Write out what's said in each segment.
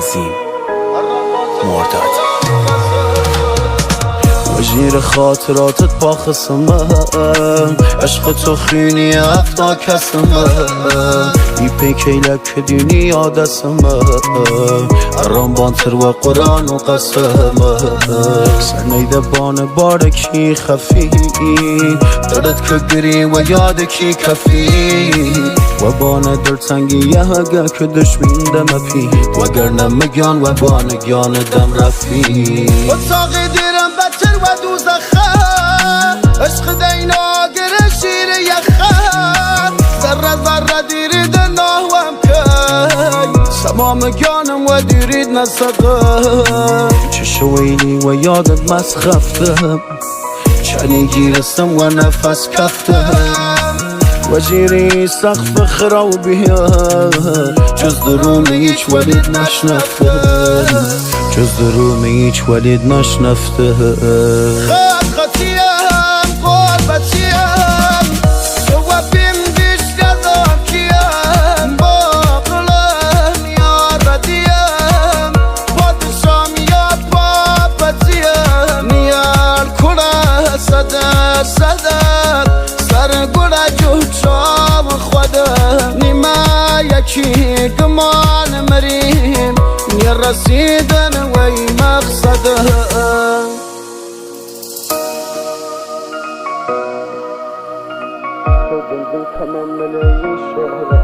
تنظیم مرداد. وجیر خاطراتت با خسمه، عشق تو خینی افتا کسمه، ای پیکیلک که دینی آدسمه، ارام بانتر و قرآن و قسمه، سنیده بان بارکی خفی، دلت که گری و یاد کی کفی، و بان دلتنگی یه هگه که دشمین دم پی، وگر نمگیان و بانگیان دم رفی، و تاقی دیرم بچر و دوزخه، عشق دینا گره شیر یخه، ذره ذره دیرید ناوام که سمام گانم و دیرید نسقه، چشو ویلی و یادت مسخفتم، چنی گیرستم و نفس کفتم، وجیری سقف خرابیه، جز دروم هیچ ولید نشنفته، جز دروم هیچ ولید نشنفته. خطیم قربتیم، تو بیم دیش گذام کیم، با قلم یا ردیم، پادشام یا بابتیم، نیار کلا صدر صدر، سر گوڑا جو شام خودم، نیما یکی گمان مریم، نی رسیدن وی مقصدم. تمام ملايين شهرة،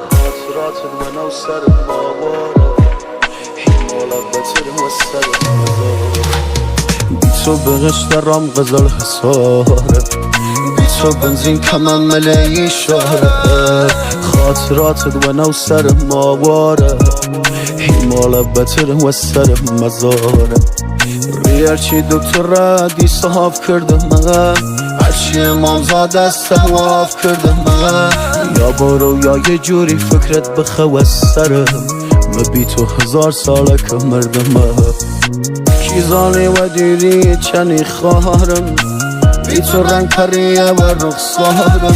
خاطرات وانا وسر بابارة، حمالة بتر وسر مزارة، بی تو بغش درام غزل حساره، بی تو بنزین تمام ملايين شهرة، خاطرات وانا وسر ماباره، حمالة بتر وسر مزارة، ریال چی دکتر را دی صحاف کردم من، هرچی امامزاده استهواف کردم من، یا برو یا یه جوری فکرت بخوا سرم، بی تو 1000 ساله که مردم، کیزانی و دیری چنی خواهرم، بی تو رنگ پریه و رخصارم،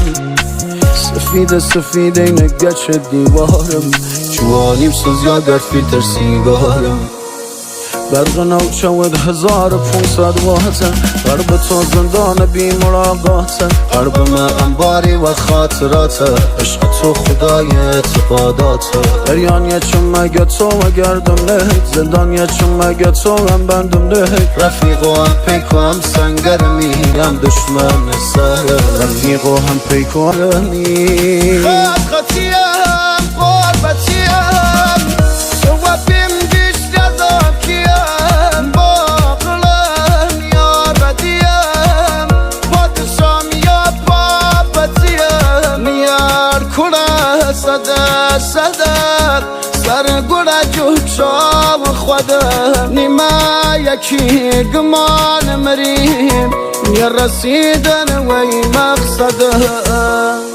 سفید سفید اینه گچ دیوارم، جوانیم سوزیا گر فیلتر سیگارم، برق نوچود 1500 واتن، قرب تو زندان بی ملاقاتن، قرب من انباری و خاطراته، عشق تو خدای اعتقاداته، دریانیه چون مگه تو و گردم نهید، زندانیه چون مگه تو هم بندم نهید، رفیقو هم پیکو هم سنگرمی، هم دشمن سر رفیقو هم پیکو همی، خطیم قربتیم، تو بیم دیش گذام کیم، با قلم یا ردیم، پادشام یا بابتیم، نیار کلا صدر صدر، سر گوڑا جو شام خودم، نیما یکی گمان مریم، نی رسیدن وی مقصدم.